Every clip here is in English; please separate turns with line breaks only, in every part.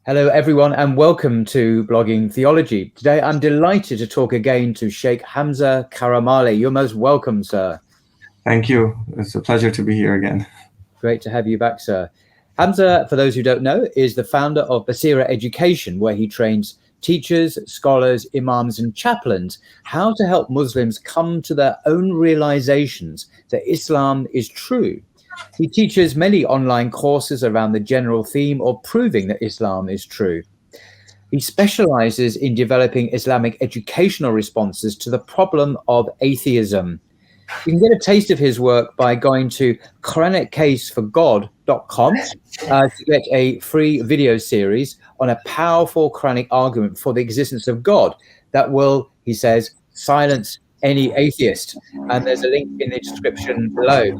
Hello, everyone, and welcome to Blogging Theology. Today, I'm delighted to talk again to Shaykh Hamza Karamali. You're most welcome, sir.
Thank you. It's a pleasure to be here again.
Great to have you back, sir. Hamza, for those who don't know, is the founder of Basira Education, where he trains teachers, scholars, imams, and chaplains how to help Muslims come to their own realizations that Islam is true. He teaches many online courses around the general theme of proving that Islam is true. He specializes in developing Islamic educational responses to the problem of atheism. You can get a taste of his work by going to QuranicCaseForGod.com to get a free video series on a powerful Quranic argument for the existence of God that will, he says, silence any atheist. And there's a link in the description below.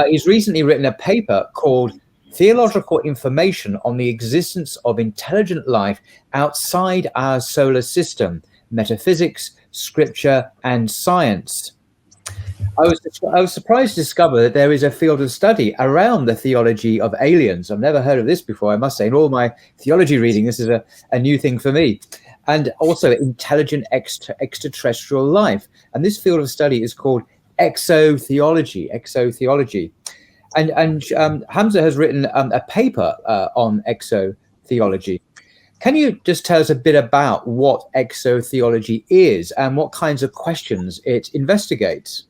He's recently written a paper called Theological Information on the Existence of Intelligent Life Outside Our Solar System, Metaphysics, Scripture, and Science. I was surprised to discover that there is a field of study around the theology of aliens. I've never heard of this before, I must say. In all my theology reading, this is a new thing for me. And also intelligent extraterrestrial life. And this field of study is called Exotheology. And Hamza has written a paper on exotheology. Can you just tell us a bit about what exotheology is and what kinds of questions it investigates?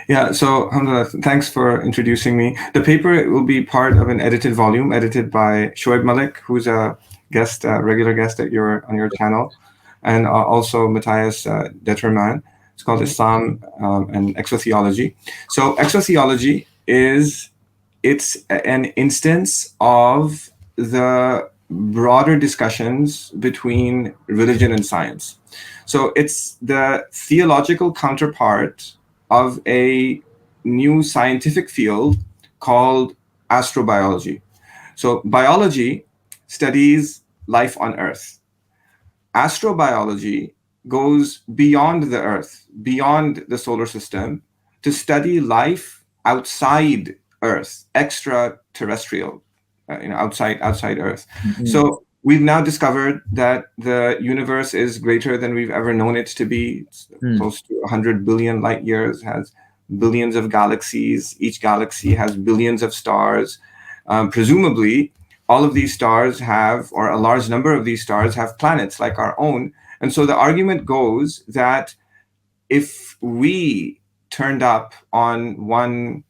Yeah, so Hamza, thanks for introducing me. The paper will be part of an edited volume, edited by Shoaib Malik, who's a guest, regular guest on your channel, and also Matthias Detterman. It's called Islam and Exotheology. So exotheology it's an instance of the broader discussions between religion and science. So it's the theological counterpart of a new scientific field called astrobiology. So biology studies life on Earth. Astrobiology goes beyond the Earth, beyond the solar system, to study life outside Earth, extraterrestrial, outside Earth.
Mm-hmm.
So we've now discovered that the universe is greater than we've ever known it to be. It's close to 100 billion light years, has billions of galaxies. Each galaxy has billions of stars. Presumably, all of these stars have, or a large number of these stars have planets like our own. And so the argument goes that if we turned up on one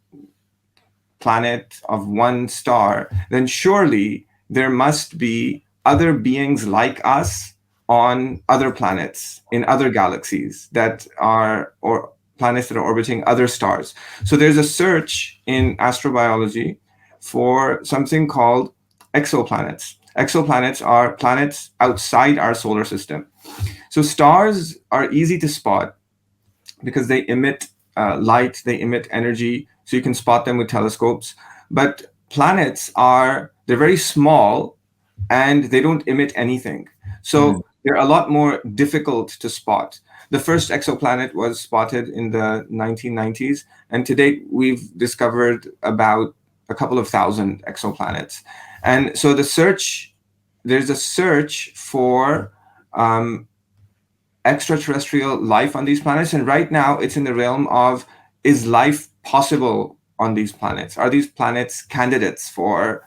planet of one star, then surely there must be other beings like us on other planets in other galaxies that are, or planets that are orbiting other stars. So there's a search in astrobiology for something called exoplanets. Exoplanets are planets outside our solar system. So stars are easy to spot because they emit light, they emit energy, so you can spot them with telescopes. But planets they're very small and they don't emit anything. So they're a lot more difficult to spot. The first exoplanet was spotted in the 1990s, and to date we've discovered about a couple of thousand exoplanets. And so there's a search for extraterrestrial life on these planets, and right now it's in the realm of, is life possible on these planets? Are these planets candidates for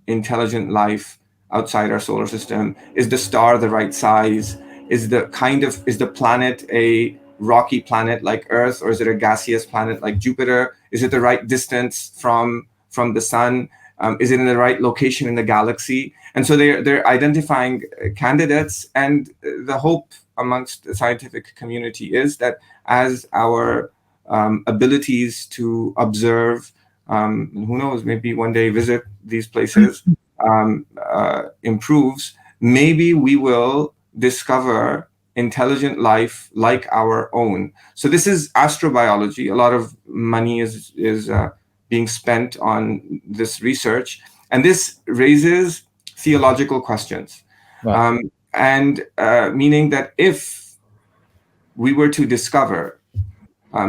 intelligent life outside our solar system? Is the star the right size? Is the planet a rocky planet like Earth, or is it a gaseous planet like Jupiter? Is it the right distance from the sun? Is it in the right location in the galaxy? And so they're identifying candidates, and the hope amongst the scientific community is that as our abilities to observe, who knows, maybe one day visit these places improves, maybe we will discover intelligent life like our own. So this is astrobiology. A lot of money is being spent on this research, and this raises theological questions.
Right.
Meaning that if we were to discover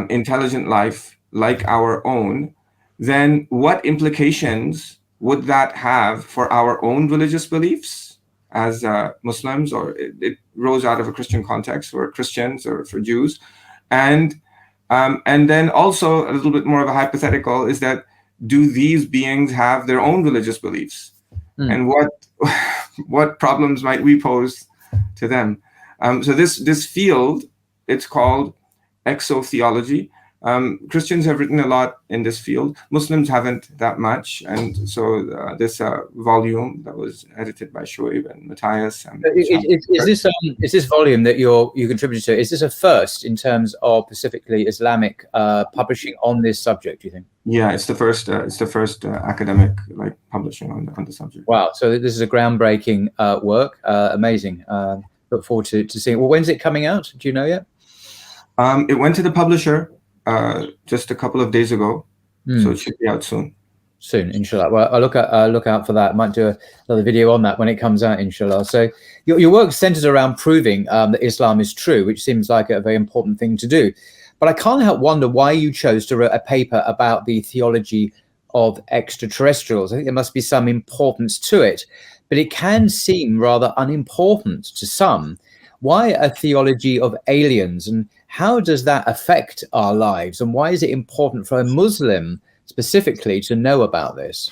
intelligent life like our own, then what implications would that have for our own religious beliefs as Muslims, or it rose out of a Christian context for Christians or for Jews? And then also a little bit more of a hypothetical is that, do these beings have their own religious beliefs? And what problems might we pose to them? So this field, it's called exotheology. Christians have written a lot in this field. Muslims haven't that much. And so this volume that was edited by Shoaib and Matthias.
Is this volume that you contributed to, is this a first in terms of specifically Islamic publishing on this subject, do you think?
Yeah, it's the first academic publishing on the subject.
Wow, so this is a groundbreaking work. Amazing. Look forward to seeing it. Well, when's it coming out? Do you know yet?
It went to the publisher just a couple of days ago, so it should be out soon.
Soon, inshallah. Well, I'll look out for that. Might do another video on that when it comes out, inshallah. So your work centers around proving that Islam is true, which seems like a very important thing to do. But I can't help wonder why you chose to write a paper about the theology of extraterrestrials. I think there must be some importance to it, but it can seem rather unimportant to some. Why a theology of aliens, and how does that affect our lives? And why is it important for a Muslim specifically to know about this?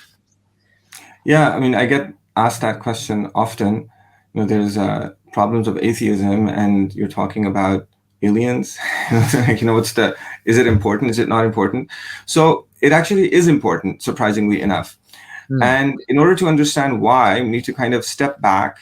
Yeah, I mean, I get asked that question often. There's problems of atheism, and you're talking about aliens. Is it important? Is it not important? So it actually is important, surprisingly enough. And in order to understand why, we need to kind of step back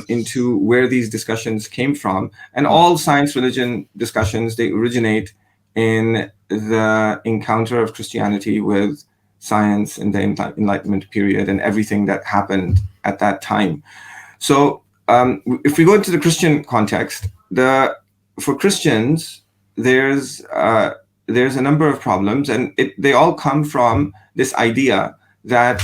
into where these discussions came from. And all science religion discussions, they originate in the encounter of Christianity with science in the Enlightenment period and everything that happened at that time. So if we go into the Christian context, for Christians, there's a number of problems, and they all come from this idea that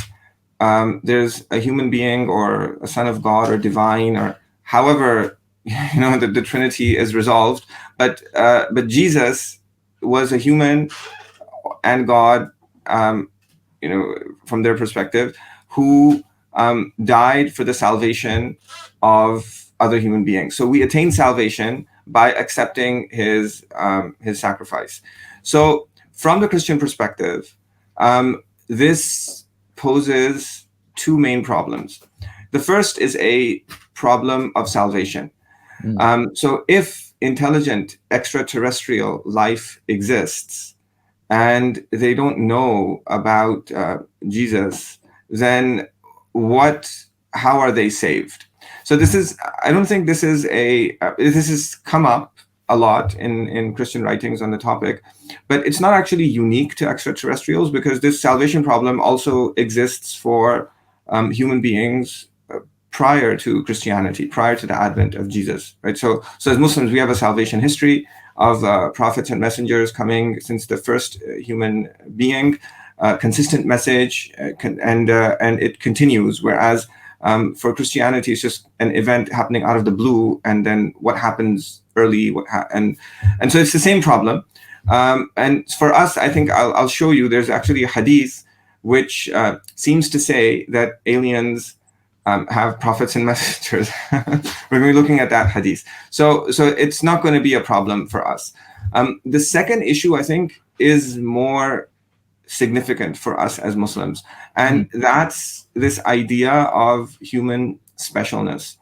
there's a human being or a son of God or divine, or however the Trinity is resolved, but Jesus was a human and God, from their perspective, who died for the salvation of other human beings. So we attain salvation by accepting his sacrifice. So from the Christian perspective, this poses two main problems. The first is a problem of salvation. So if intelligent extraterrestrial life exists and they don't know about Jesus, then how are they saved? So I don't think this has come up a lot in Christian writings on the topic, but it's not actually unique to extraterrestrials, because this salvation problem also exists for human beings prior to Christianity, prior to the advent of Jesus, right? So as Muslims, we have a salvation history of prophets and messengers coming since the first human being, consistent message, and it continues. Whereas for Christianity, it's just an event happening out of the blue, and then what happens early, and so it's the same problem. And for us, I think I'll show you. There's actually a hadith which seems to say that aliens have prophets and messengers. We're going to be looking at that hadith. So it's not going to be a problem for us. The second issue, I think, is more significant for us as Muslims, and that's this idea of human specialness.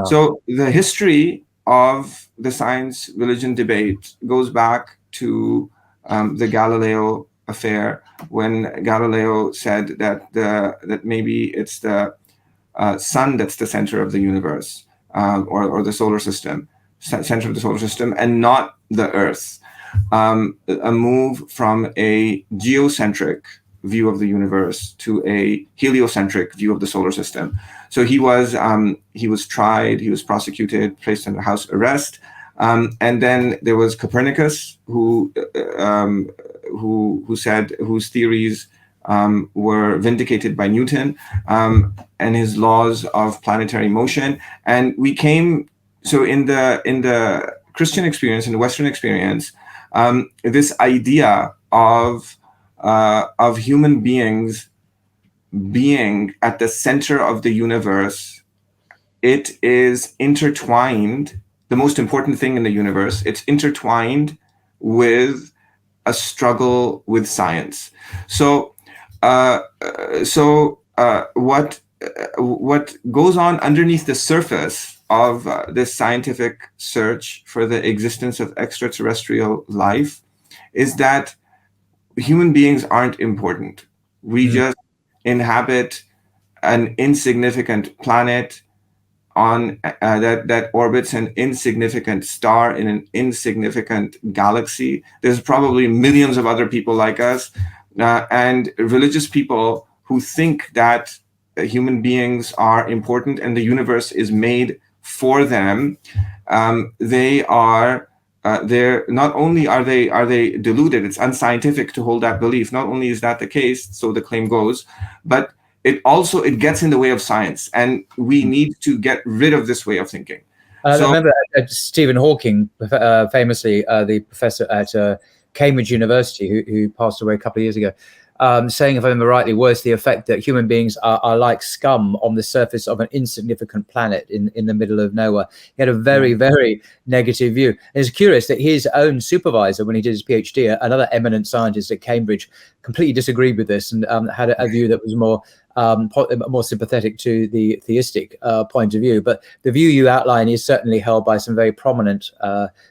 So the history of the science religion debate goes back to the Galileo affair, when Galileo said that maybe it's the sun that's the center of the universe, or the solar system, center of the solar system, and not the Earth. A move from a geocentric view of the universe to a heliocentric view of the solar system. So he was tried, he was prosecuted, placed under house arrest, and then there was Copernicus, whose theories were vindicated by Newton, and his laws of planetary motion. And we came, so in the Christian experience, in the Western experience, this idea of human beings being at the center of the universe, it is intertwined. The most important thing in the universe, it's intertwined with a struggle with science. So, what goes on underneath the surface of this scientific search for the existence of extraterrestrial life is that human beings aren't important. We just inhabit an insignificant planet on that orbits an insignificant star in an insignificant galaxy. There's probably millions of other people like us, and religious people who think that human beings are important and the universe is made for them. They're not only are they deluded, it's unscientific to hold that belief. Not only is that the case, so the claim goes, but it gets in the way of science, and we need to get rid of this way of thinking.
I remember Stephen Hawking, famously the professor at Cambridge University, who passed away a couple of years ago, saying, if I remember rightly, was the effect that human beings are like scum on the surface of an insignificant planet in the middle of nowhere. He had a very, very negative view. And it's curious that his own supervisor, when he did his PhD, another eminent scientist at Cambridge, completely disagreed with this and had a view that was more sympathetic to the theistic point of view. But the view you outline is certainly held by some very prominent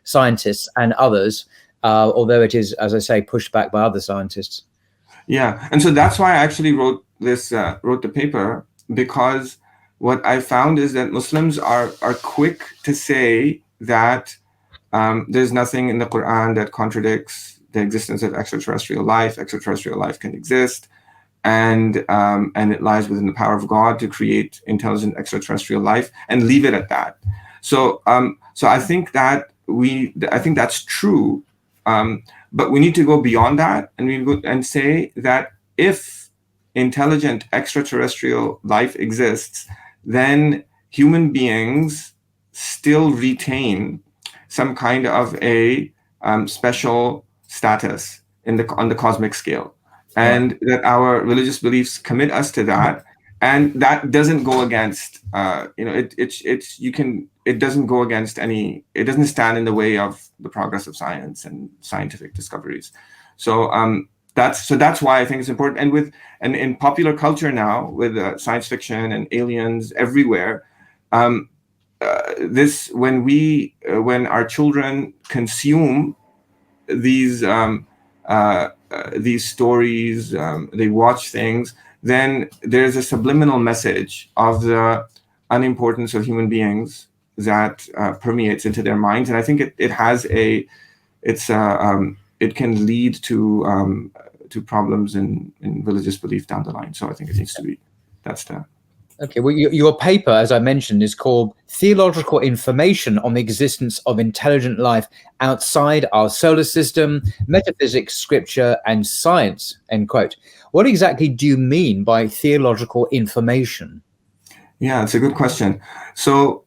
scientists and others, although it is, as I say, pushed back by other scientists.
Yeah, and so that's why I actually wrote the paper, because what I found is that Muslims are quick to say that there's nothing in the Quran that contradicts the existence of extraterrestrial life. Extraterrestrial life can exist, and it lies within the power of God to create intelligent extraterrestrial life, and leave it at that. So I think that's true. But we need to go beyond that, and we go and say that if intelligent extraterrestrial life exists, then human beings still retain some kind of a special status on the cosmic scale, and that our religious beliefs commit us to that, and that doesn't go against it doesn't go against it doesn't stand in the way of the progress of science and scientific discoveries. So that's why I think it's important. And in popular culture now, with science fiction and aliens everywhere, when our children consume these stories, they watch things, then there's a subliminal message of the unimportance of human beings that permeates into their minds, and I think it can lead to problems in religious belief down the line. So I think it needs to be. Okay.
Well, your paper, as I mentioned, is called Theological Information on the Existence of Intelligent Life Outside Our Solar System, Metaphysics, Scripture, and Science, end quote. What exactly do you mean by theological information?
Yeah, it's a good question. So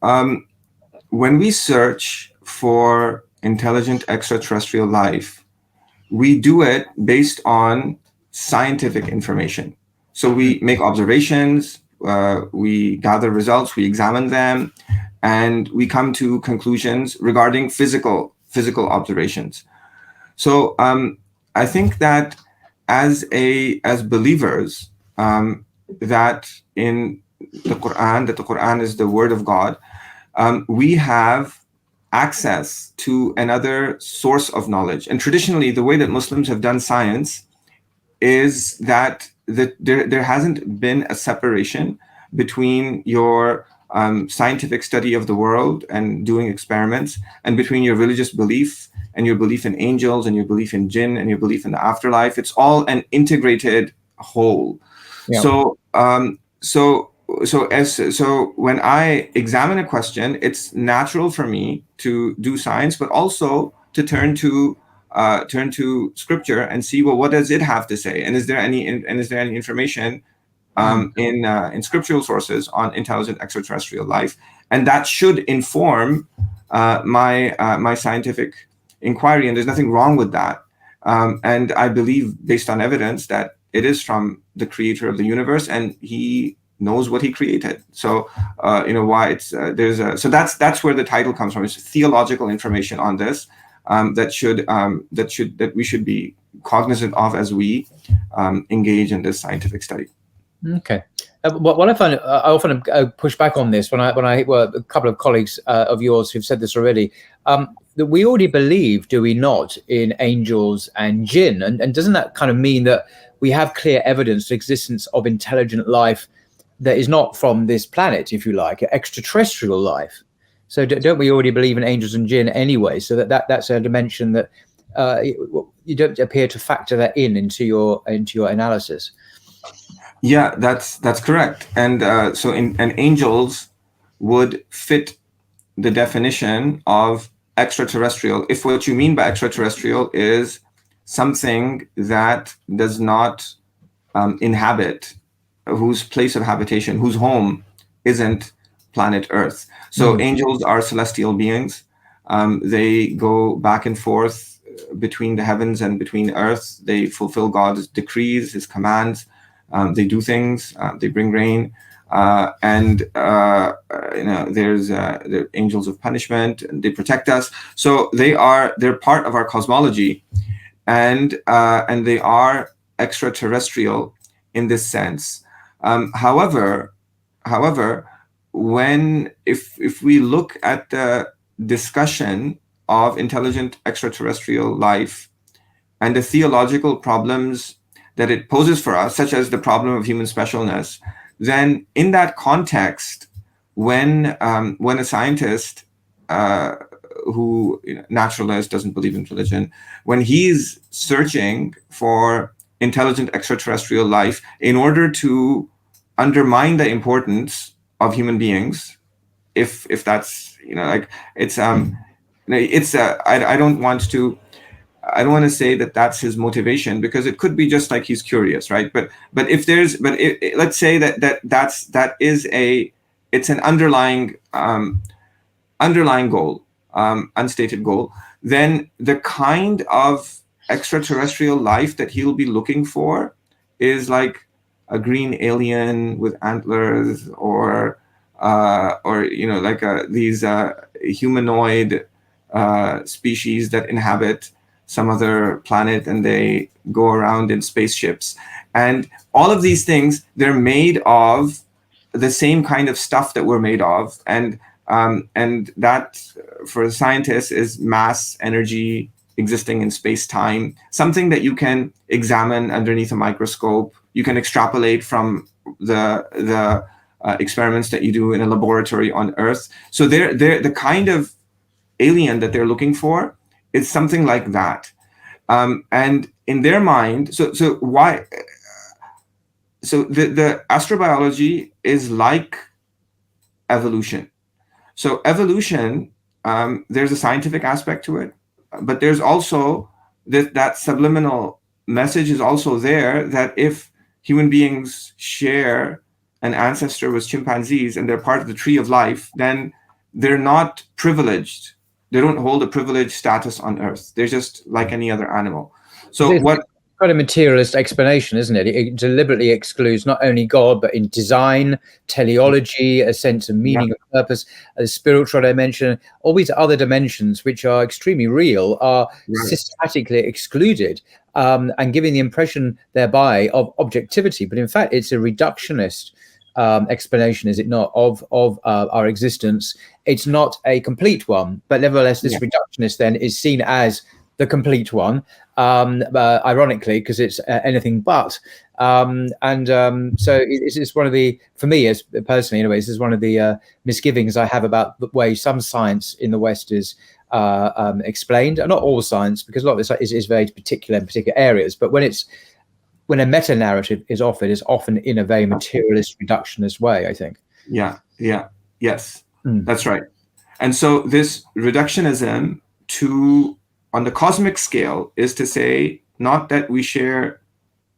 when we search for intelligent extraterrestrial life, we do it based on scientific information. So we make observations, we gather results, we examine them, and we come to conclusions regarding physical observations. So I think that as believers, that in the Quran is the word of God, we have access to another source of knowledge. And traditionally, the way that Muslims have done science is that there hasn't been a separation between your scientific study of the world and doing experiments, and between your religious belief and your belief in angels and your belief in jinn and your belief in the afterlife. It's all an integrated whole. Yeah. So when I examine a question, it's natural for me to do science, but also to turn to scripture and see, well, what does it have to say, and is there any information in scriptural sources on intelligent extraterrestrial life, and that should inform my scientific inquiry, and there's nothing wrong with that. And I believe, based on evidence, that it is from the creator of the universe, and he knows what he created. So why it's so that's where the title comes from. It's theological information on this that we should be cognizant of as we engage in this scientific study.
Okay. What I find, I often push back on this when I a couple of colleagues of yours who've said this already, that we already believe, do we not, in angels and jinn? And doesn't that kind of mean that we have clear evidence of existence of intelligent life that is not from this planet, if you like, extraterrestrial life? So don't we already believe in angels and jinn anyway? So that's a dimension that you don't appear to factor that into your analysis.
Yeah, that's correct. And and angels would fit the definition of extraterrestrial, if what you mean by extraterrestrial is something that does not inhabit, whose place of habitation, whose home isn't planet Earth. So angels are celestial beings. They go back and forth between the heavens and between Earth. They fulfill God's decrees, his commands. They do things. They bring rain. There's the angels of punishment, and they protect us. So they're part of our cosmology, and they are extraterrestrial in this sense. However, if we look at the discussion of intelligent extraterrestrial life and the theological problems that it poses for us, such as the problem of human specialness, then in that context, when a scientist naturalist, doesn't believe in religion, when he's searching for intelligent extraterrestrial life in order to undermine the importance of human beings, if that's I don't want to say that that's his motivation, because it could be just like he's curious, right? But let's say it's an underlying goal, unstated goal. Then the kind of extraterrestrial life that he'll be looking for is like a green alien with antlers, or these humanoid species that inhabit some other planet, and they go around in spaceships. And all of these things, they're made of the same kind of stuff that we're made of. And that, for scientists, is mass energy existing in space-time, something that you can examine underneath a microscope. You can extrapolate from the experiments that you do in a laboratory on Earth. So they're the kind of alien that they're looking for is something like that. And in their mind, so the astrobiology is like evolution. So evolution, there's a scientific aspect to it, but there's also that subliminal message is also there, that if human beings share an ancestor with chimpanzees and they're part of the tree of life, then they're not privileged. They don't hold a privileged status on Earth. They're just like any other animal. So what?
Quite a materialist explanation, isn't it? It deliberately excludes not only God, but in design, teleology, a sense of meaning, of purpose, a spiritual dimension, all these other dimensions, which are extremely real, are systematically excluded, and giving the impression thereby of objectivity. But in fact, it's a reductionist explanation, is it not, of our existence? It's not a complete one, but nevertheless, this reductionist then is seen as the complete one, ironically, because it's anything but. So it's one of the, for me, as personally, anyways, this is one of the misgivings I have about the way some science in the West is explained. And not all science, because a lot of this is very particular in particular areas. But when a meta narrative is offered, it's often in a very materialist, reductionist way, I think.
Yes, that's right. And so this reductionism on the cosmic scale is to say, not that we share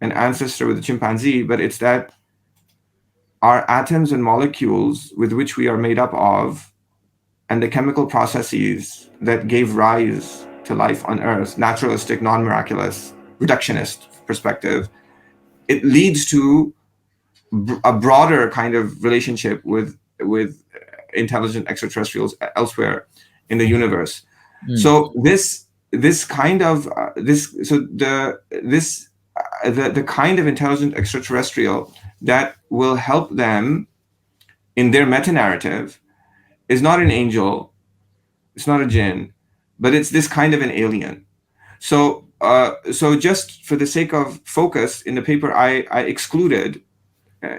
an ancestor with a chimpanzee, but it's that our atoms and molecules with which we are made up of, and the chemical processes that gave rise to life on Earth, naturalistic, non-miraculous, reductionist perspective, it leads to a broader kind of relationship with intelligent extraterrestrials elsewhere in the universe. So this kind of the kind of intelligent extraterrestrial that will help them in their meta-narrative is not an angel, it's not a jinn, but it's this kind of an alien. So just for the sake of focus in the paper, I excluded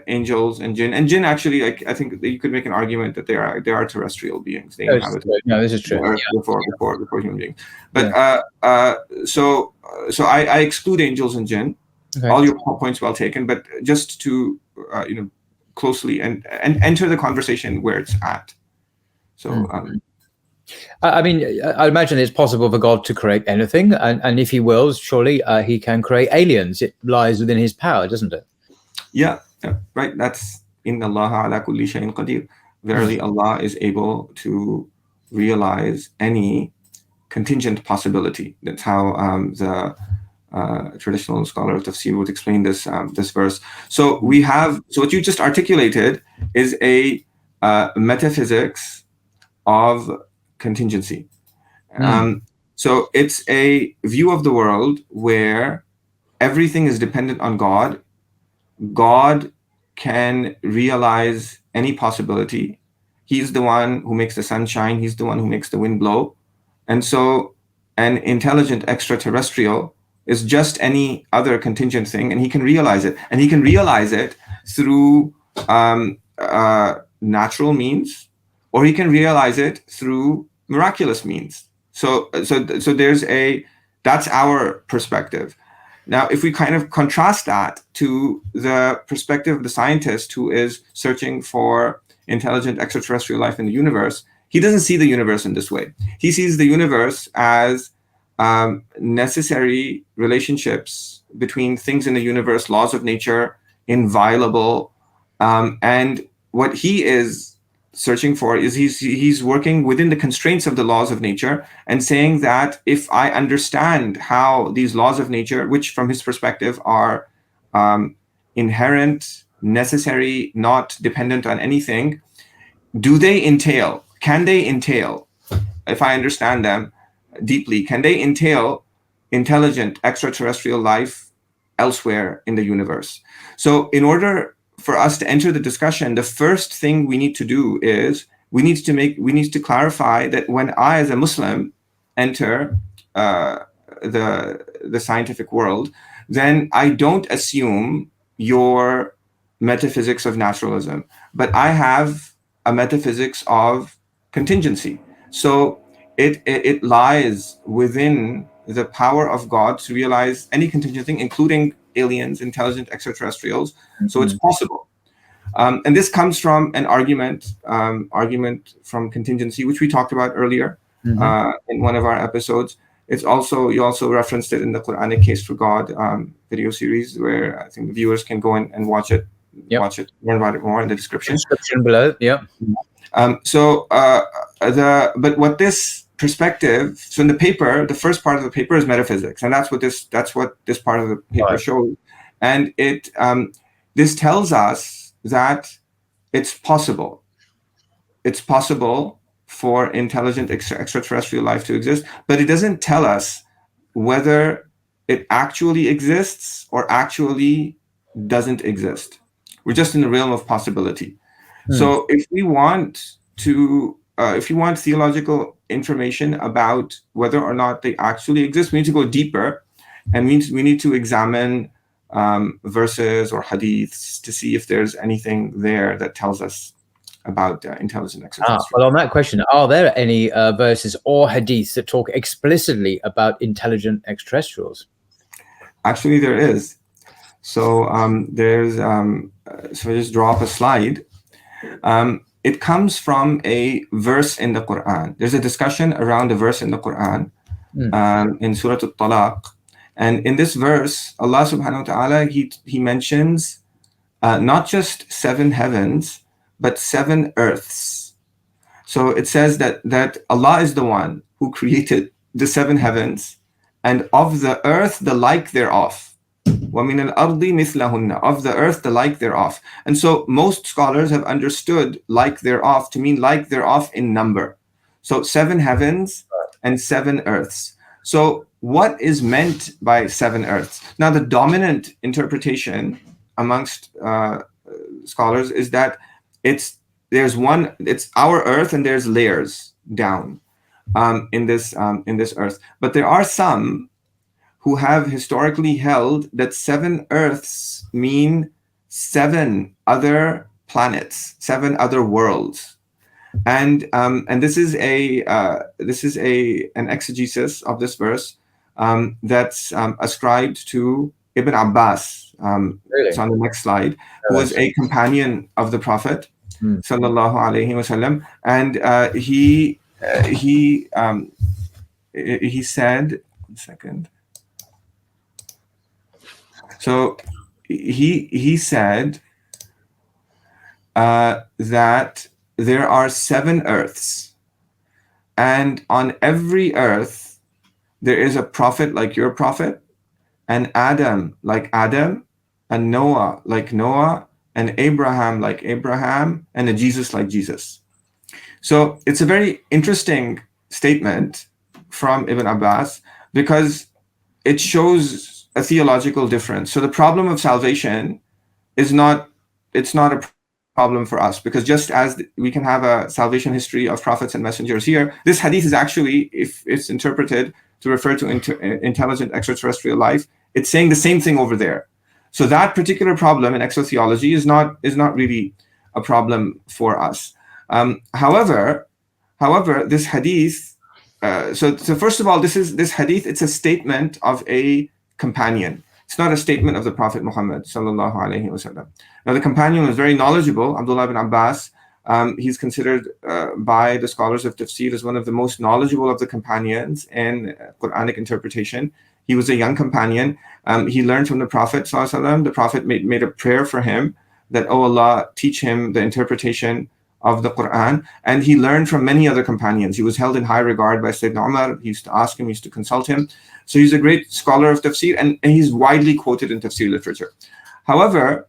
angels and jinn. And jinn, actually, I think that you could make an argument that they are terrestrial beings. They inhabit
this is true.
Earth before human beings. But so I exclude angels and jinn. Okay. All your points well taken, but just to closely and enter the conversation where it's at. So.
I mean, I imagine it's possible for God to create anything, and if He wills, surely He can create aliens. It lies within His power, doesn't it?
Yeah, right. That's Inna Allaha ala kulli shay'in qadir. Verily, Allah is able to realize any contingent possibility. That's how the traditional scholar of tafsir would explain this verse. So we have. So what you just articulated is a metaphysics of contingency. So it's a view of the world where everything is dependent on God. God can realize any possibility. He's the one who makes the sun shine. He's the one who makes the wind blow. And so an intelligent extraterrestrial is just any other contingent thing, and he can realize it. And he can realize it through natural means, or he can realize it through miraculous means. So that's our perspective. Now, if we kind of contrast that to the perspective of the scientist who is searching for intelligent extraterrestrial life in the universe, he doesn't see the universe in this way. He sees the universe as necessary relationships between things in the universe, laws of nature, inviolable, and what he is searching for is he's working within the constraints of the laws of nature and saying that if I understand how these laws of nature, which from his perspective are inherent, necessary, not dependent on anything, can they entail, if I understand them deeply, can they entail intelligent extraterrestrial life elsewhere in the universe? So in order for us to enter the discussion, the first thing we need to do is we need to clarify that when I, as a Muslim, enter the scientific world, then I don't assume your metaphysics of naturalism, but I have a metaphysics of contingency. So it lies within the power of God to realize any contingent thing, including aliens, intelligent extraterrestrials. So it's possible. And this comes from an argument from contingency, which we talked about earlier in one of our episodes. You also referenced it in the Quranic Case for God video series, where I think the viewers can go and watch it. Watch it, learn about it more in the description.
Below, yeah.
But what this perspective, so in the paper, the first part of the paper is metaphysics, and that's what this part of the paper shows. And this tells us that it's possible for intelligent extraterrestrial life to exist, but it doesn't tell us whether it actually exists or actually doesn't exist. We're just in the realm of possibility. So if we want theological information about whether or not they actually exist, we need to go deeper, and we need to examine verses or hadiths to see if there's anything there that tells us about intelligent extraterrestrials.
Well, on that question, are there any verses or hadiths that talk explicitly about intelligent extraterrestrials?
Actually, there is. So there's. So I just draw up a slide. It comes from a verse in the Quran. There's a discussion around a verse in the Quran in Surah Al-Talaq. And in this verse, Allah subhanahu wa ta'ala, he mentions not just 7 heavens, but 7 earths. So it says that Allah is the one who created the 7 heavens, and of the earth, the like thereof. وَمِنَ الْأَرْضِ مِثْلَهُنَّ, of the earth the like thereof. And so most scholars have understood like thereof to mean like thereof in number. So 7 heavens and 7 earths. So what is meant by 7 earths? Now the dominant interpretation amongst scholars is that it's our earth and there's layers down in this earth. But there are some who have historically held that 7 earths mean 7 other planets, 7 other worlds, and this is an exegesis of this verse that's ascribed to Ibn Abbas.
Really?
It's on the next slide. Who was a companion of the Prophet, sallallahu alaihi wasallam, and he said, one second. So he said that there are 7 earths, and on every earth there is a prophet like your prophet, and Adam like Adam, and Noah like Noah, and Abraham like Abraham, and a Jesus like Jesus. So it's a very interesting statement from Ibn Abbas because it shows a theological difference. So the problem of salvation is not a problem for us, because just as we can have a salvation history of prophets and messengers here, this hadith is actually, if it's interpreted to refer to intelligent extraterrestrial life, it's saying the same thing over there. So that particular problem in exotheology is not really a problem for us. However, this hadith. So first of all, this hadith, it's a statement of a companion. It's not a statement of the Prophet Muhammad sallallahu alaihi wasallam. Now the companion was very knowledgeable, Abdullah ibn Abbas. He's considered by the scholars of tafsir as one of the most knowledgeable of the companions in Quranic interpretation. He was a young companion. He learned from the Prophet sallallahu alaihi wasallam. The Prophet made a prayer for him that, oh Allah, teach him the interpretation of the Quran, and he learned from many other companions. He was held in high regard by Sayyidina Umar. He used to ask him, he used to consult him. So he's a great scholar of tafsir, and he's widely quoted in tafsir literature. However,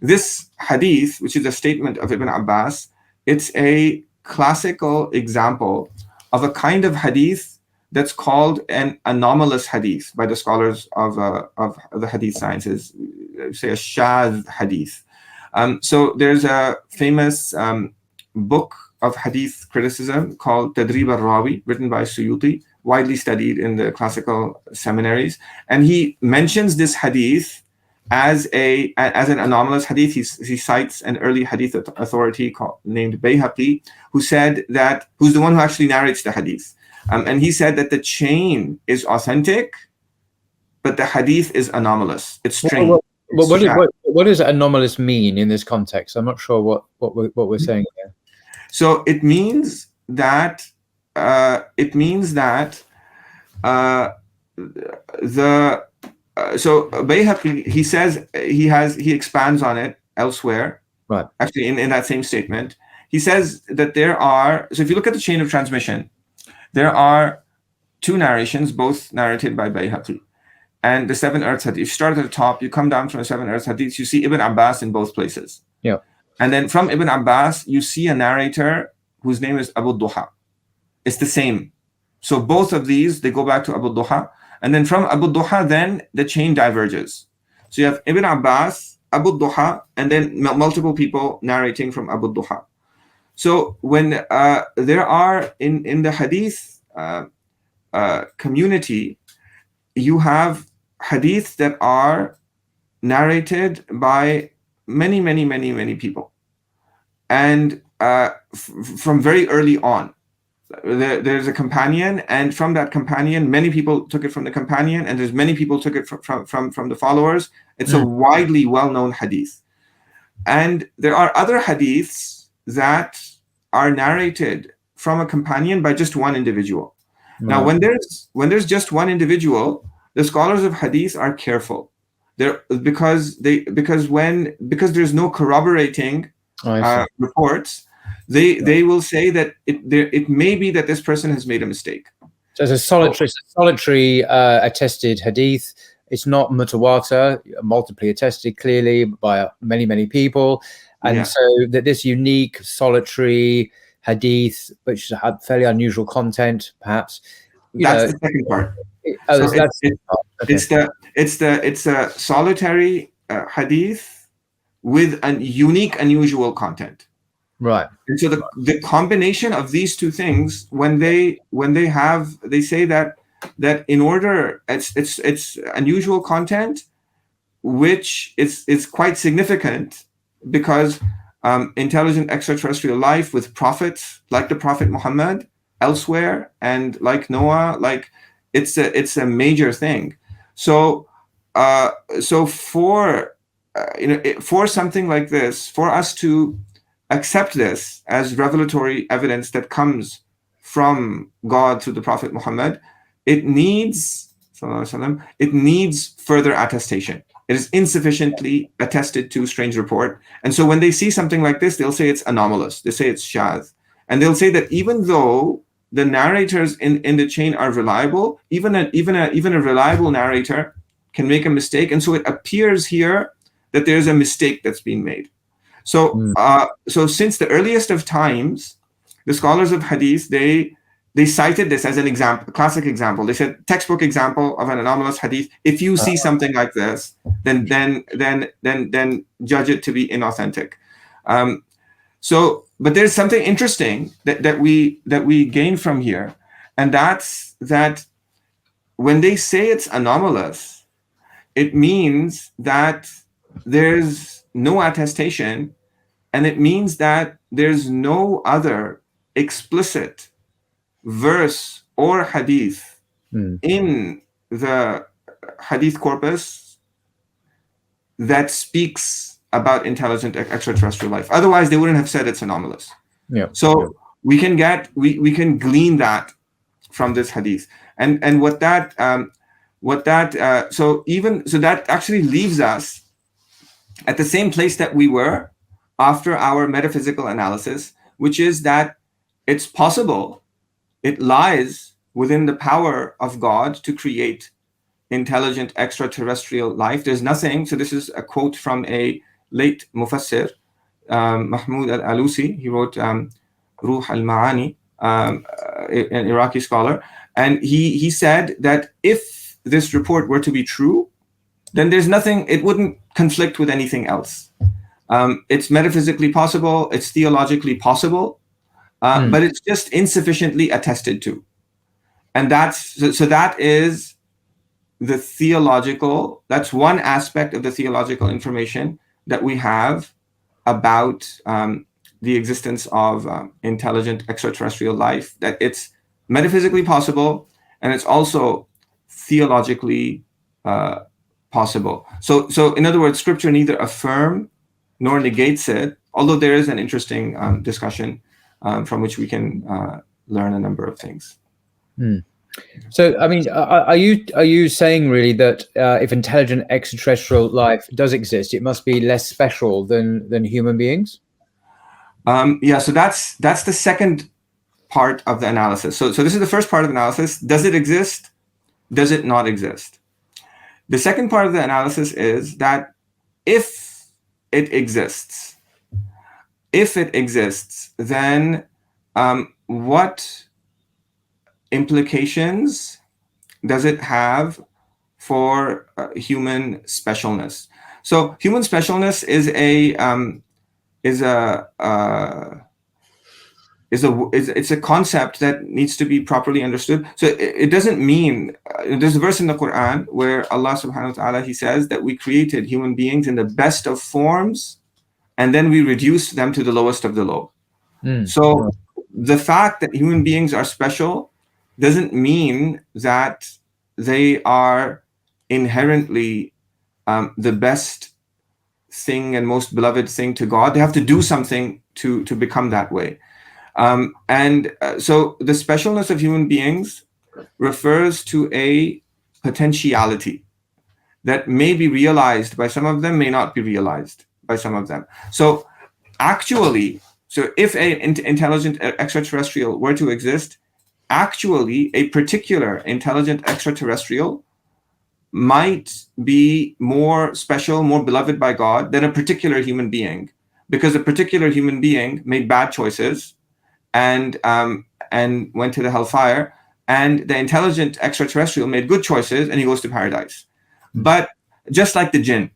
this hadith, which is a statement of Ibn Abbas, it's a classical example of a kind of hadith that's called an anomalous hadith by the scholars of the hadith sciences, say a shadh hadith. So there's a famous book of hadith criticism called Tadrib al-Rawi, written by Suyuti, widely studied in the classical seminaries, and he mentions this hadith as an anomalous hadith. He cites an early hadith authority named Bayhaqi, who's the one who actually narrates the hadith, and he said that the chain is authentic, but the hadith is anomalous. It's strange.
What does anomalous mean in this context? I'm not sure what we're saying here.
So it means that so Bayhaqi, he says, he expands on it elsewhere.
Right.
Actually, in that same statement, he says that there are. So if you look at the chain of transmission, there are 2 narrations, both narrated by Bayhaqi, and the 7 earths hadith. If you start at the top, you come down from the 7 earths hadith, you see Ibn Abbas in both places.
Yeah.
And then from Ibn Abbas, you see a narrator whose name is Abu Duha. It's the same. So both of these, they go back to Abu Duha. And then from Abu Duha, then the chain diverges. So you have Ibn Abbas, Abu Duha, and then multiple people narrating from Abu Duha. So when there are in the hadith community, you have hadiths that are narrated by many people, and from very early on, there's a companion, and from that companion, many people took it from the companion, and there's many people took it from the followers. It's a widely well-known hadith, and there are other hadiths that are narrated from a companion by just one individual. Now, when there's just one individual, the scholars of hadith are careful. Because there's no corroborating reports, they will say that it may be that this person has made a mistake.
So it's a solitary attested hadith, it's not mutawatir, multiply attested clearly by many people, and so that this unique solitary hadith, which had fairly unusual content, perhaps.
That's the second part. It's a solitary hadith with a unique, unusual content.
Right.
And so the combination of these two things, when they say that in order, it's unusual content, which is quite significant, because intelligent extraterrestrial life with prophets like the Prophet Muhammad elsewhere, and like Noah, like it's a major thing. So for for something like this, for us to accept this as revelatory evidence that comes from God through the Prophet Muhammad, it needs further attestation. It is insufficiently attested to, strange report. And so when they see something like this, they'll say it's anomalous. They say it's shadh. And they'll say that even though the narrators in the chain are reliable, even a reliable narrator can make a mistake. And so it appears here that there's a mistake that's been made. So so since the earliest of times, the scholars of hadith, they cited this as an example, a classic example. They said, textbook example of an anomalous hadith. If you see something like this, then judge it to be inauthentic. But there's something interesting that we gain from here, and that's that when they say it's anomalous, it means that there's no attestation, and it means that there's no other explicit verse or hadith in the hadith corpus that speaks about intelligent extraterrestrial life. Otherwise, they wouldn't have said it's anomalous. We can glean that from this hadith, and that actually leaves us at the same place that we were after our metaphysical analysis, which is that it's possible, it lies within the power of God to create intelligent extraterrestrial life. There's nothing. So this is a quote from a late Mufassir, Mahmoud al-Alusi. He wrote Ruh al-Ma'ani, an Iraqi scholar. And he said that if this report were to be true, then there's nothing, it wouldn't conflict with anything else. It's metaphysically possible, it's theologically possible, but it's just insufficiently attested to. And that is the theological, that's one aspect of the theological information that we have about the existence of intelligent extraterrestrial life, that it's metaphysically possible and it's also theologically possible. So in other words, scripture neither affirms nor negates it, although there is an interesting discussion from which we can learn a number of things.
So, I mean, are you saying really that if intelligent extraterrestrial life does exist, it must be less special than human beings?
So that's the second part of the analysis. So this is the first part of the analysis. Does it exist? Does it not exist? The second part of the analysis is that if it exists, then what implications does it have for human specialness? So human specialness is a concept that needs to be properly understood. So it doesn't mean, there's a verse in the Quran where Allah subhanahu wa ta'ala, he says that we created human beings in the best of forms and then we reduced them to the lowest of the low. So the fact that human beings are special doesn't mean that they are inherently the best thing and most beloved thing to God. They have to do something to become that way. So the specialness of human beings refers to a potentiality that may be realized by some of them, may not be realized by some of them. So actually, if an intelligent extraterrestrial were to exist, actually a particular intelligent extraterrestrial might be more special, more beloved by God than a particular human being, because a particular human being made bad choices and went to the hellfire, and the intelligent extraterrestrial made good choices and he goes to paradise. But just like the jinn,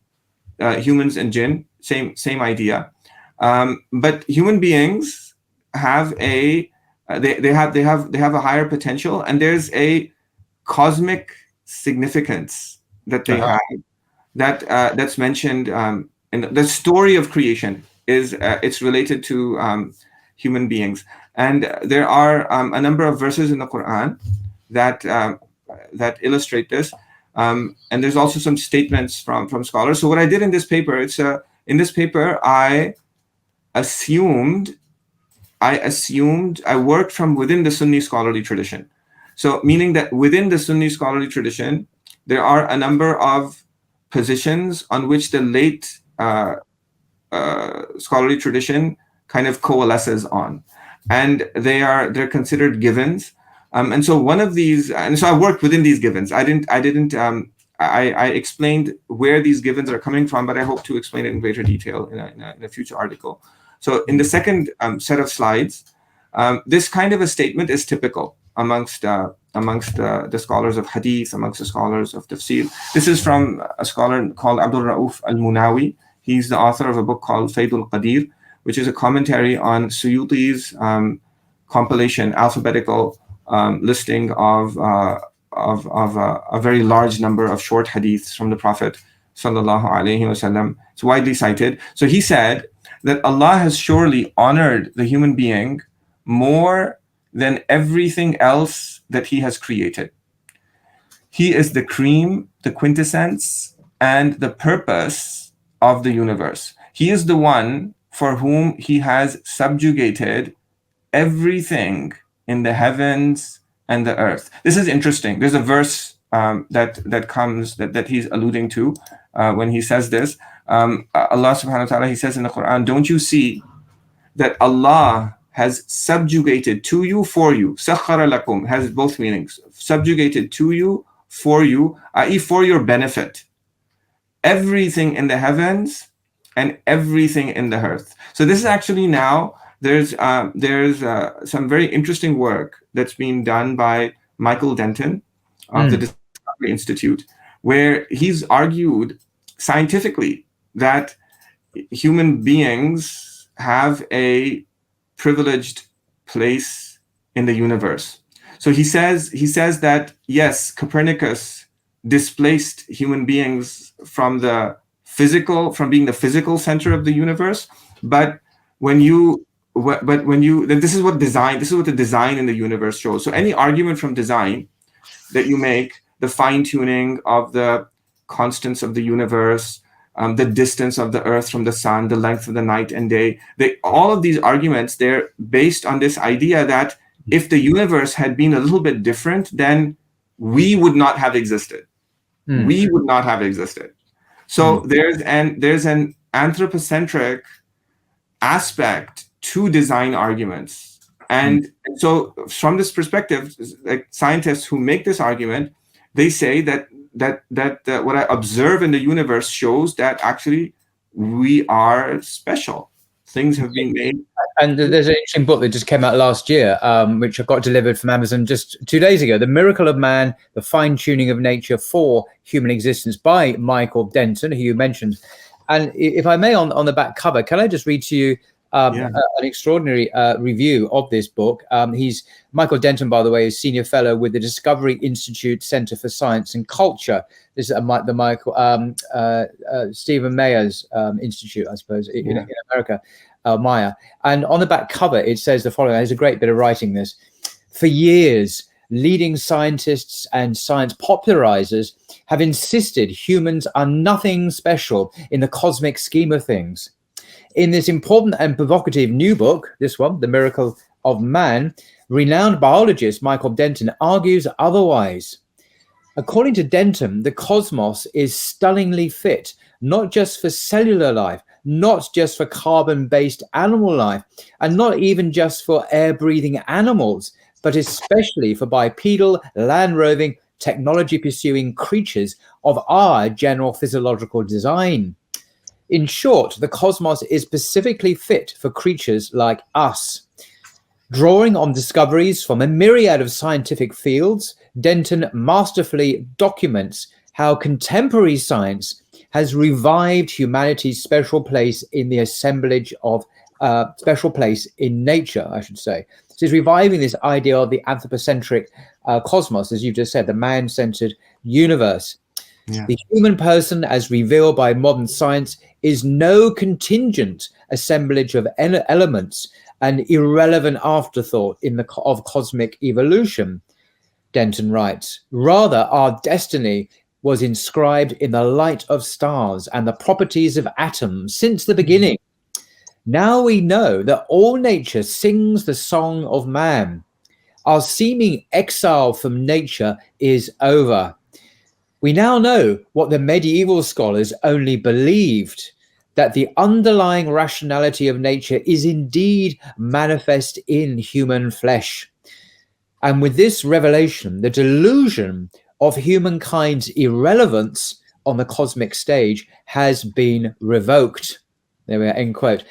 humans and jinn, same idea. But human beings have a they have a higher potential, and there's a cosmic significance that they have that's mentioned in the story of creation. Is it's related to human beings, and there are a number of verses in the Quran that illustrate this, and there's also some statements from scholars. So what I did in this paper, in this paper I worked from within the Sunni scholarly tradition. So meaning that within the Sunni scholarly tradition, there are a number of positions on which the late scholarly tradition kind of coalesces on, and they're considered givens. And so one of these, and so I worked within these givens. I explained where these givens are coming from, but I hope to explain it in greater detail in a future article. So in the second set of slides, this kind of a statement is typical amongst the scholars of Hadith, amongst the scholars of Tafsir. This is from a scholar called Abdul Rauf al-Munawi. He's the author of a book called Faydul Qadir, which is a commentary on Suyuti's compilation, alphabetical listing of a very large number of short hadiths from the Prophet sallallahu alaihi wasallam. It's widely cited. So he said that Allah has surely honored the human being more than everything else that He has created. He is the cream, the quintessence, and the purpose of the universe. He is the one for whom He has subjugated everything in the heavens and the earth. This is interesting. There's a verse that he's alluding to when he says this. Allah subhanahu wa ta'ala, He says in the Quran, don't you see that Allah has subjugated to you, for you, sakhara lakum, has both meanings, subjugated to you, for you, i.e. for your benefit, everything in the heavens and everything in the earth. So this is actually now, there's some very interesting work that's being done by Michael Denton of the Discovery Institute, where he's argued scientifically that human beings have a privileged place in the universe. So he says that yes, Copernicus displaced human beings from being the physical center of the universe, but when you then this is what the design in the universe shows. So any argument from design that you make, the fine-tuning of the constants of the universe, the distance of the earth from the sun, the length of the night and day, all of these arguments, they're based on this idea that if the universe had been a little bit different, then we would not have existed. We would not have existed. So there's an anthropocentric aspect to design arguments. And so from this perspective, like scientists who make this argument, they say that what I observe in the universe shows that actually we are special. Things have been made.
And there's an interesting book that just came out last year, which I got delivered from Amazon just 2 days ago, The Miracle of Man, The Fine-Tuning of Nature for Human Existence by Michael Denton, who you mentioned. And if I may, on the back cover, can I just read to you an extraordinary review of this book? He's Michael Denton, by the way, is senior fellow with the Discovery Institute Center for Science and Culture. This is the Michael Stephen Mayer's institute, I suppose, in America, Maya. And on the back cover, it says the following. There's a great bit of writing this. For years, leading scientists and science popularizers have insisted humans are nothing special in the cosmic scheme of things. In this important and provocative new book, this one, The Miracle of Man, renowned biologist Michael Denton argues otherwise. According to Denton, the cosmos is stunningly fit, not just for cellular life, not just for carbon-based animal life, and not even just for air-breathing animals, but especially for bipedal, land-roving, technology pursuing creatures of our general physiological design. In short, the cosmos is specifically fit for creatures like us. Drawing on discoveries from a myriad of scientific fields, Denton masterfully documents how contemporary science has revived humanity's special place in the assemblage of special place in nature, I should say. So he's reviving this idea of the anthropocentric cosmos, as you've just said, the man-centered universe. Yeah. The human person, as revealed by modern science, is no contingent assemblage of elements, an irrelevant afterthought of cosmic evolution, Denton writes. Rather, our destiny was inscribed in the light of stars and the properties of atoms since the beginning. Now we know that all nature sings the song of man. Our seeming exile from nature is over. We now know what the medieval scholars only believed, that the underlying rationality of nature is indeed manifest in human flesh. And with this revelation, the delusion of humankind's irrelevance on the cosmic stage has been revoked. There we are, end quote.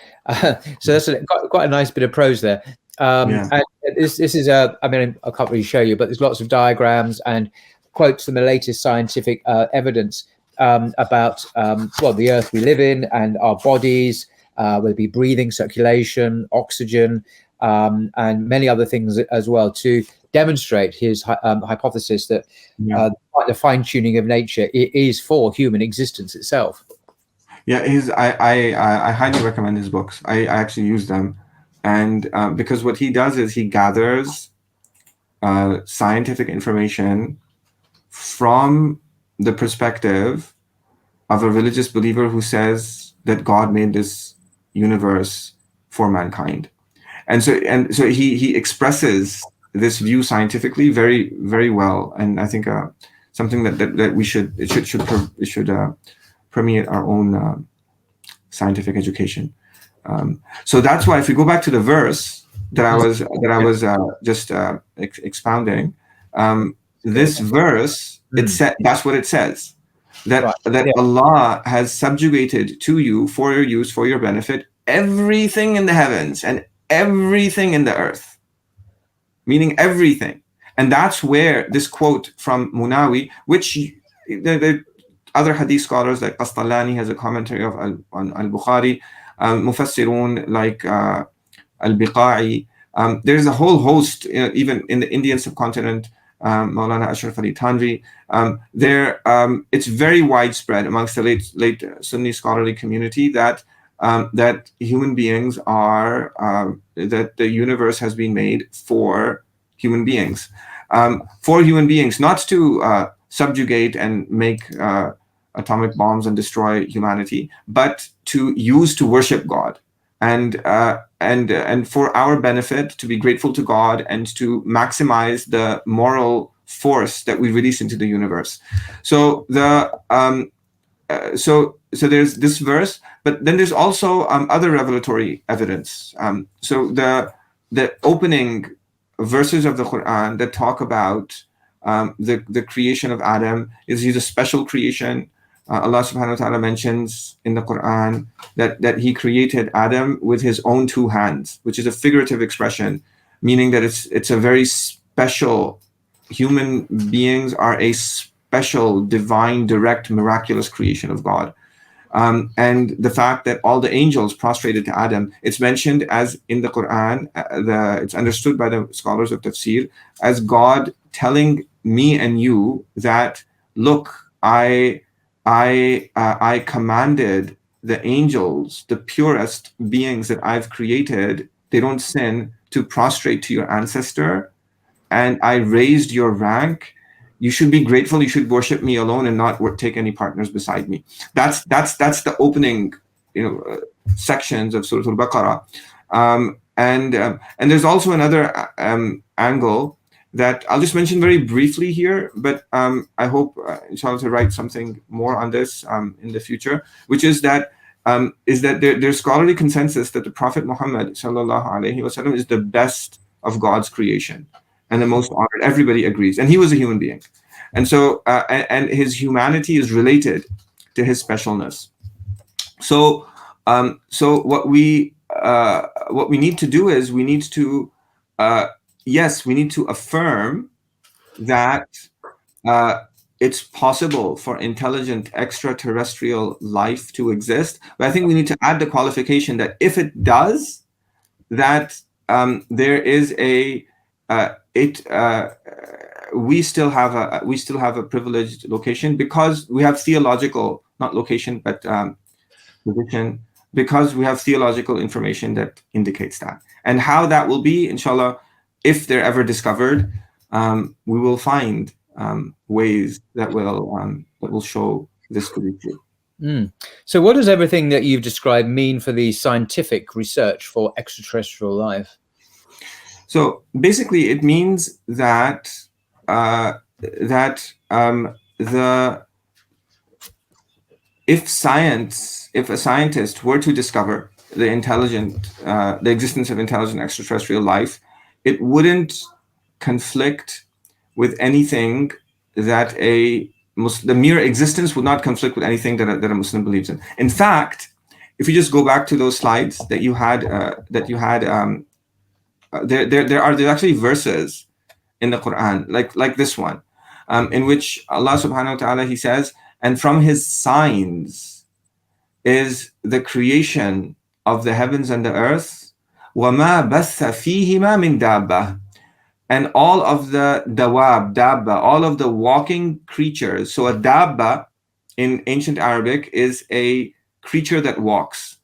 So that's quite a nice bit of prose there. And this is I mean, I can't really show you, but there's lots of diagrams and quotes from the latest scientific evidence about, well, the earth we live in and our bodies, whether it be breathing, circulation, oxygen, and many other things as well, to demonstrate his hypothesis that the fine-tuning of nature is for human existence itself.
Yeah, I highly recommend his books. I actually use them, and because what he does is he gathers scientific information from the perspective of a religious believer who says that God made this universe for mankind, and so he expresses this view scientifically very, very well, and I think something that we should permeate our own scientific education. So that's why, if we go back to the verse that I was just expounding, this verse, that's what it says, that Allah has subjugated to you for your use, for your benefit, everything in the heavens and everything in the earth, meaning everything. And that's where this quote from Munawi, which the other hadith scholars like Qastalani has a commentary of on al-Bukhari, Mufassirun like al-Biqai, there's a whole host, even in the Indian subcontinent, Maulana Ashraf Ali Tanvi, it's very widespread amongst the late Sunni scholarly community that human beings are, that the universe has been made for human beings, not to subjugate and make atomic bombs and destroy humanity, but to use to worship God, and for our benefit, to be grateful to God and to maximize the moral force that we release into the universe. So so there's this verse, but then there's also other revelatory evidence. So the opening verses of the Quran that talk about the creation of Adam he's a special creation. Allah subhanahu wa ta'ala mentions in the Quran that he created Adam with his own two hands, which is a figurative expression, meaning that it's a very special, human beings are a special, divine, direct, miraculous creation of God. And the fact that all the angels prostrated to Adam, it's mentioned as in the Quran, it's understood by the scholars of tafsir as God telling me and you that, look, I commanded the angels, the purest beings that I've created, they don't sin, to prostrate to your ancestor, and I raised your rank. You should be grateful. You should worship me alone and not take any partners beside me. That's the opening, sections of Surah Al-Baqarah. And there's also another angle that I'll just mention very briefly here, but I hope, inshallah, to write something more on this in the future, which is that there's scholarly consensus that the Prophet Muhammad sallallahu alaihi wasallam is the best of God's creation and the most honored. Everybody agrees, and he was a human being. And so and his humanity is related to his specialness. So so what we need to do is we need to yes, we need to affirm that it's possible for intelligent extraterrestrial life to exist, but I think we need to add the qualification that if it does, that there is a we still have a privileged location, because we have theological, not location, but position, because we have theological information that indicates that. And how that will be, inshallah, if they're ever discovered, we will find ways that will show this to be true.
So what does everything that you've described mean for the scientific research for extraterrestrial life?
So basically, it means that if a scientist were to discover the existence of intelligent extraterrestrial life, it wouldn't conflict with anything that the mere existence would not conflict with anything that a Muslim believes in. In fact, if you just go back to those slides that you had, there's actually verses in the Quran, like this one, in which Allah subhanahu wa ta'ala, he says, and from his signs is the creation of the heavens and the earth, وَمَا بَثَّ فِيهِمَا مِن دَابَّةٍ, and all of the dawab, dabba, all of the walking creatures. So a dabba in ancient Arabic is a creature that walks.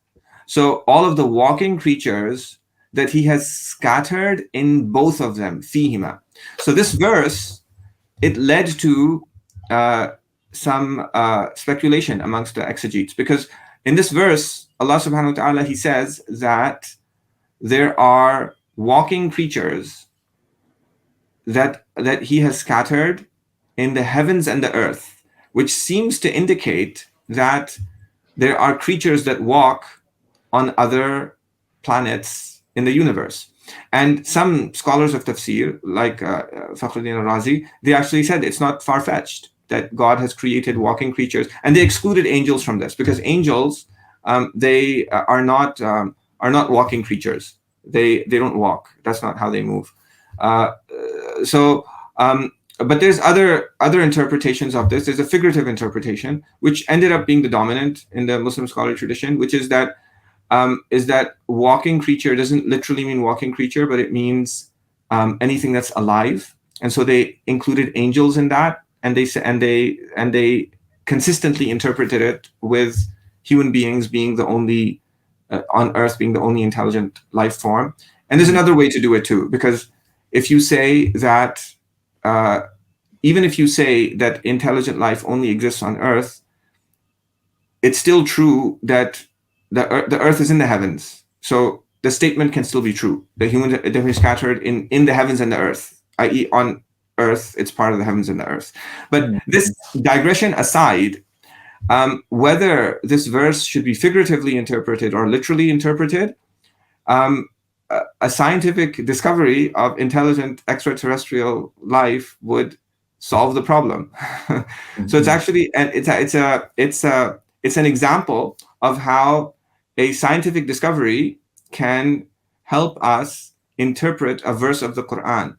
So all of the walking creatures that he has scattered in both of them, fihima. So this verse, it led to some speculation amongst the exegetes, because in this verse, Allah subhanahu wa ta'ala, he says that there are walking creatures that he has scattered in the heavens and the earth, which seems to indicate that there are creatures that walk on other planets in the universe. And some scholars of tafsir, like Fakhruddin al-Razi, they actually said it's not far-fetched that God has created walking creatures, and they excluded angels from this, because angels, they are not walking creatures. They don't walk. That's not how they move. But there's other interpretations of this. There's a figurative interpretation, which ended up being the dominant in the Muslim scholarly tradition, which is that walking creature doesn't literally mean walking creature, but it means anything that's alive. And so they included angels in that, and they consistently interpreted it with human beings being the only on Earth being the only intelligent life form. And there's another way to do it too, because if you say that, even if you say that intelligent life only exists on Earth, it's still true that the Earth is in the heavens. So the statement can still be true. The humans are scattered in the heavens and the Earth, i.e. on Earth, it's part of the heavens and the Earth. But this digression aside, whether this verse should be figuratively interpreted or literally interpreted, a scientific discovery of intelligent extraterrestrial life would solve the problem. So it's actually, and it's an example of how a scientific discovery can help us interpret a verse of the Quran.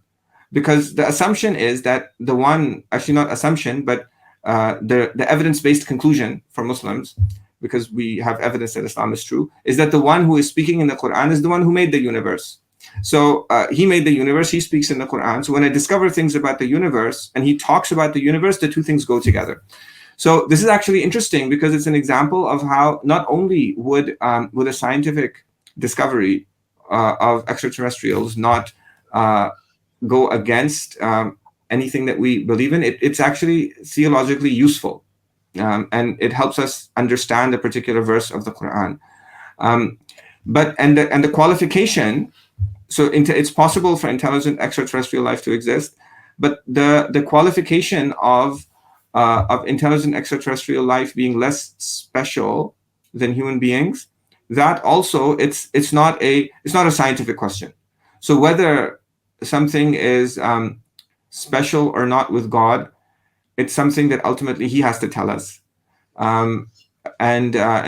Because the assumption is that not assumption, but the evidence-based conclusion for Muslims, because we have evidence that Islam is true, is that the one who is speaking in the Quran is the one who made the universe. So he made the universe, he speaks in the Quran. So when I discover things about the universe and he talks about the universe, the two things go together. So this is actually interesting, because it's an example of how not only would a scientific discovery of extraterrestrials not go against anything that we believe in, it's actually theologically useful. And it helps us understand a particular verse of the Quran. But the qualification, so it's possible for intelligent extraterrestrial life to exist, but the qualification of intelligent extraterrestrial life being less special than human beings, that also it's not a scientific question. So whether something is special or not with God, it's something that ultimately he has to tell us. And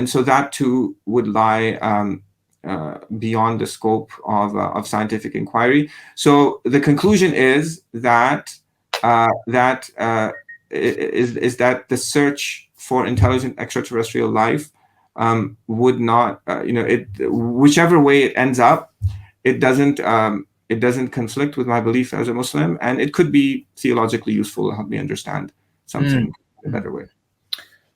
so that too would lie beyond the scope of scientific inquiry. So the conclusion is that is that the search for intelligent extraterrestrial life would not, whichever way it ends up, it doesn't conflict with my belief as a Muslim, and it could be theologically useful to help me understand something in a better way.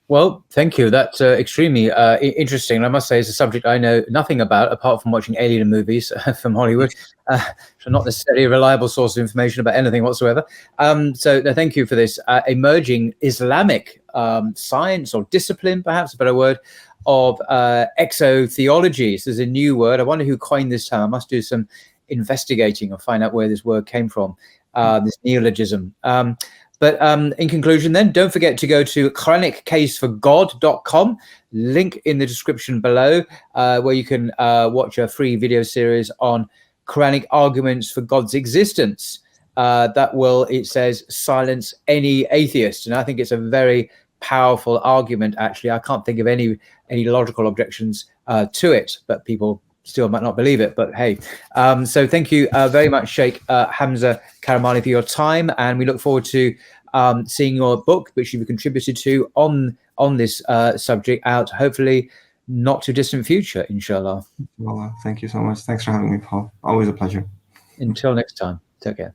Well, thank you. That's extremely interesting. I must say, it's a subject I know nothing about, apart from watching alien movies from Hollywood. So not necessarily a reliable source of information about anything whatsoever. So no, thank you for this emerging Islamic science or discipline, perhaps a better word, of exotheology. So there's a new word. I wonder who coined this term. I must do some investigating or find out where this word came from, this neologism. But in conclusion, then, don't forget to go to QuranicCaseForGod.com, link in the description below, where you can watch a free video series on Quranic arguments for God's existence. That will, it says, silence any atheist. And I think it's a very powerful argument, actually. I can't think of any logical objections to it, but people still might not believe it, but hey. So thank you very much, Shaykh Hamza Karamali, for your time, and we look forward to seeing your book, which you've contributed to on this subject, out hopefully not too distant future, inshallah.
Well, thank you so much. Thanks for having me, Paul. Always a pleasure.
Until next time, take care.